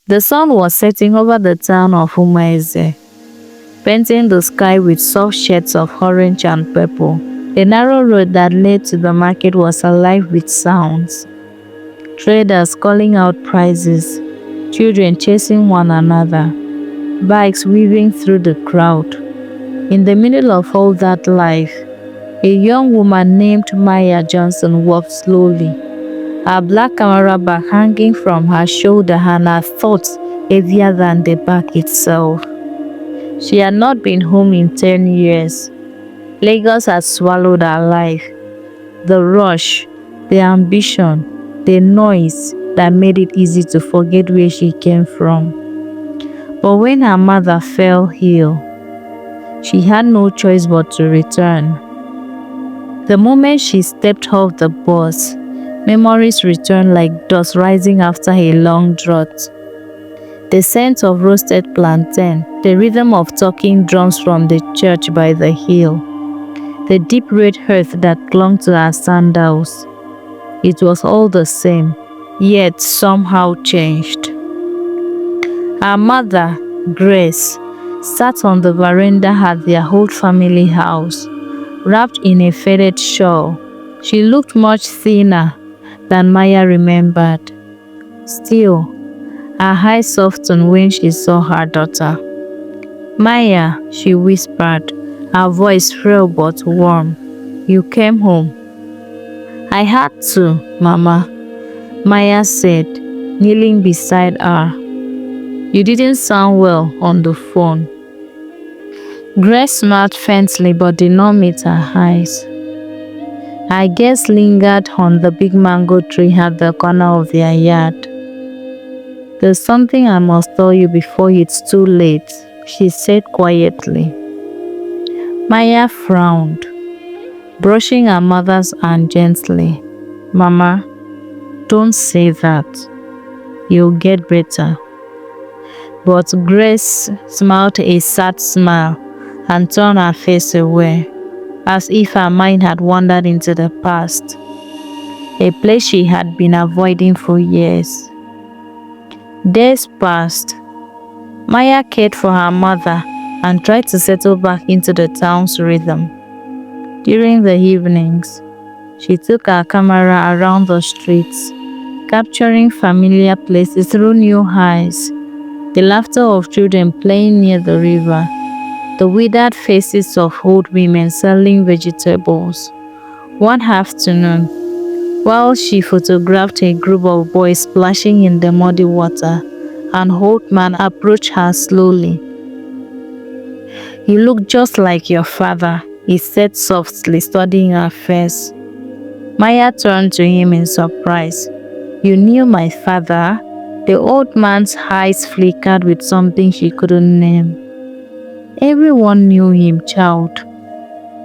The sun was setting over the town of Umaeze, painting the sky with soft shades of orange and purple. The narrow road that led to the market was alive with sounds. Traders calling out prices, children chasing one another, bikes weaving through the crowd. In the middle of all that life, a young woman named Maya Johnson walked slowly, her black camera bag hanging from her shoulder and her thoughts heavier than the bag itself. She had not been home in 10 years. Lagos had swallowed her life. The rush, the ambition, the noise that made it easy to forget where she came from. But when her mother fell ill, she had no choice but to return. The moment she stepped off the bus, memories returned like dust rising after a long drought. The scent of roasted plantain, the rhythm of talking drums from the church by the hill, the deep red earth that clung to her sandals. It was all the same, yet somehow changed. Her mother, Grace, sat on the veranda at their old family house, wrapped in a faded shawl. She looked much thinner than Maya remembered. Still, her eyes softened when she saw her daughter. "Maya," she whispered, her voice frail but warm. "You came home." "I had to, Mama," Maya said, kneeling beside her. "You didn't sound well on the phone." Grace smiled faintly but did not meet her eyes. Her gaze lingered on the big mango tree at the corner of their yard. "There's something I must tell you before it's too late," she said quietly. Maya frowned, brushing her mother's hand gently. "Mama, don't say that. You'll get better." But Grace smiled a sad smile and turned her face away, as if her mind had wandered into the past, a place she had been avoiding for years. Days passed. Maya cared for her mother and tried to settle back into the town's rhythm. During the evenings, she took her camera around the streets, capturing familiar places through new eyes, the laughter of children playing near the river, the withered faces of old women selling vegetables. One afternoon, while she photographed a group of boys splashing in the muddy water, an old man approached her slowly. "You look just like your father," he said softly, studying her face. Maya turned to him in surprise. "You knew my father?" The old man's eyes flickered with something she couldn't name. "Everyone knew him, child,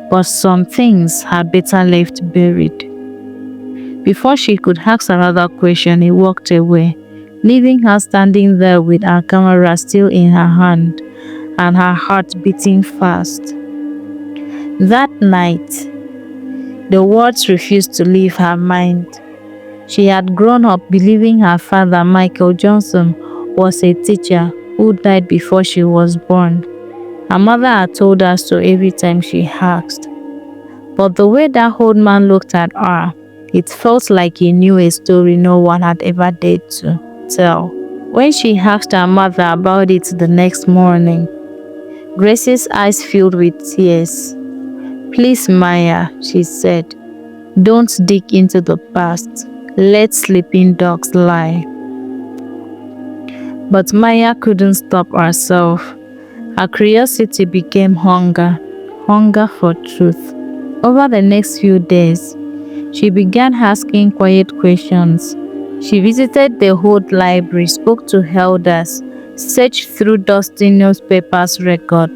but some things had better left buried." Before she could ask another question, he walked away, leaving her standing there with her camera still in her hand and her heart beating fast. That night, the words refused to leave her mind. She had grown up believing her father, Michael Johnson, was a teacher who died before she was born. Her mother had told her so every time she asked. But the way that old man looked at her, it felt like he knew a story no one had ever dared to tell. When she asked her mother about it the next morning, Grace's eyes filled with tears. "Please, Maya," she said, "don't dig into the past. Let sleeping dogs lie." But Maya couldn't stop herself. Her curiosity became hunger for truth. Over the next few days, she began asking quiet questions. She visited the old library, spoke to elders, searched through dusty newspapers record.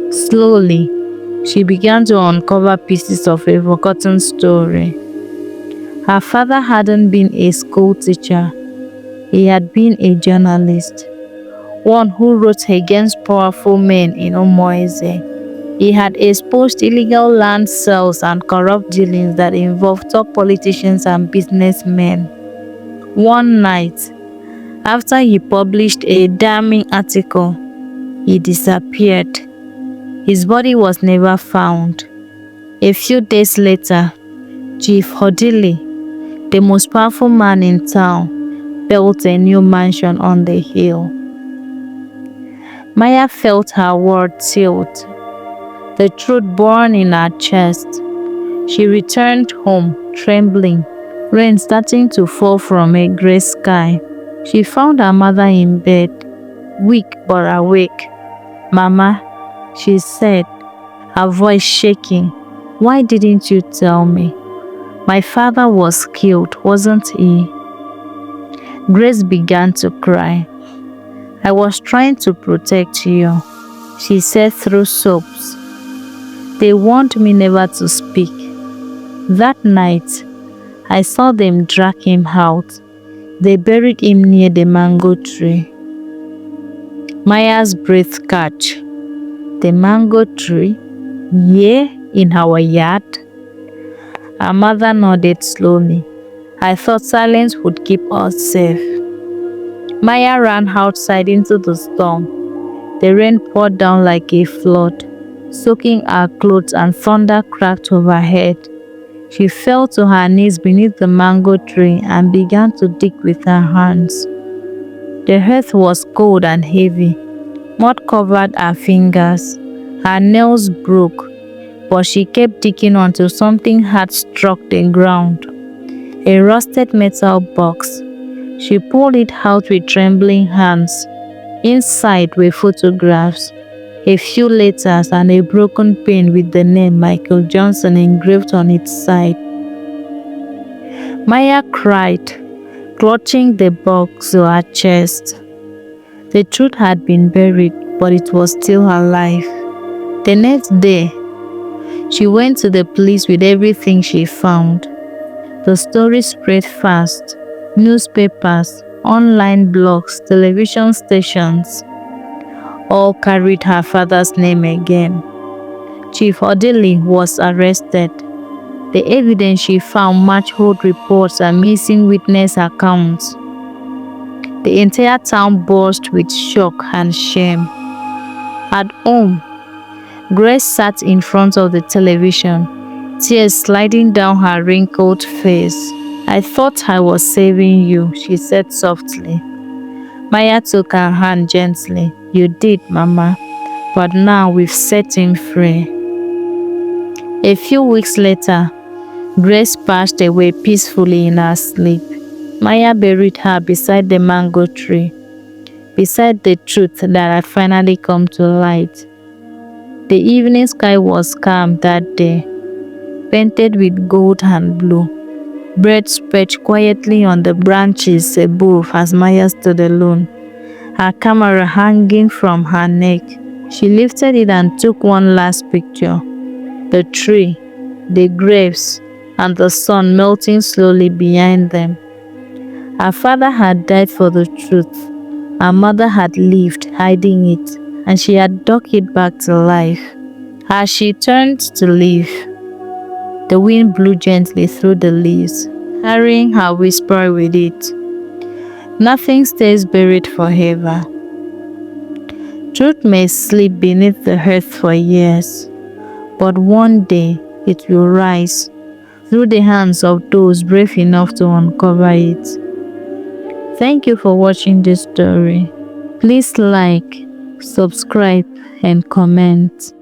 Slowly, she began to uncover pieces of a forgotten story. Her father hadn't been a school teacher. He had been a journalist, one who wrote against powerful men in Omoeze. He had exposed illegal land sales and corrupt dealings that involved top politicians and businessmen. One night, After he published a damning article, he disappeared. His body was never found. A few days later, Chief Hodili, the most powerful man in town, built a new mansion on the hill. Maya felt her world tilt, the truth born in her chest. She returned home, trembling, rain starting to fall from a gray sky. She found her mother in bed, weak but awake. "Mama," she said, her voice shaking, "why didn't you tell me? My father was killed, wasn't he?" Grace began to cry. "I was trying to protect you," she said through sobs. "They warned me never to speak. That night, I saw them drag him out. They buried him near the mango tree." Maya's breath catch. "The mango tree? Yeah, in our yard?" Her mother nodded slowly. "I thought silence would keep us safe." Maya ran outside into the storm. The rain poured down like a flood, soaking her clothes, and thunder cracked overhead. She fell to her knees beneath the mango tree and began to dig with her hands. The earth was cold and heavy. Mud covered her fingers. Her nails broke, but she kept digging until something hard struck the ground. A rusted metal box. She pulled it out with trembling hands. Inside were photographs, a few letters, and a broken pen with the name Michael Johnson engraved on its side. Maya cried, clutching the box to her chest. The truth had been buried, but it was still alive. The next day, she went to the police with everything she found. The story spread fast. Newspapers, online blogs, television stations all carried her father's name again. Chief Odili was arrested. The evidence she found matched old reports and missing witness accounts. The entire town burst with shock and shame. At home, Grace sat in front of the television, tears sliding down her wrinkled face. "I thought I was saving you," she said softly. Maya took her hand gently. "You did, Mama, but now we've set him free." A few weeks later, Grace passed away peacefully in her sleep. Maya buried her beside the mango tree, beside the truth that had finally come to light. The evening sky was calm that day, painted with gold and blue. Birds perched quietly on the branches above as Maya stood alone, her camera hanging from her neck. She lifted it and took one last picture. The tree, the graves, and the sun melting slowly behind them. Her father had died for the truth. Her mother had lived hiding it, and she had dug it back to life. As she turned to leave, the wind blew gently through the leaves, carrying her whisper with it. Nothing stays buried forever. Truth may sleep beneath the earth for years, but one day it will rise through the hands of those brave enough to uncover it. Thank you for watching this story. Please like, subscribe, and comment.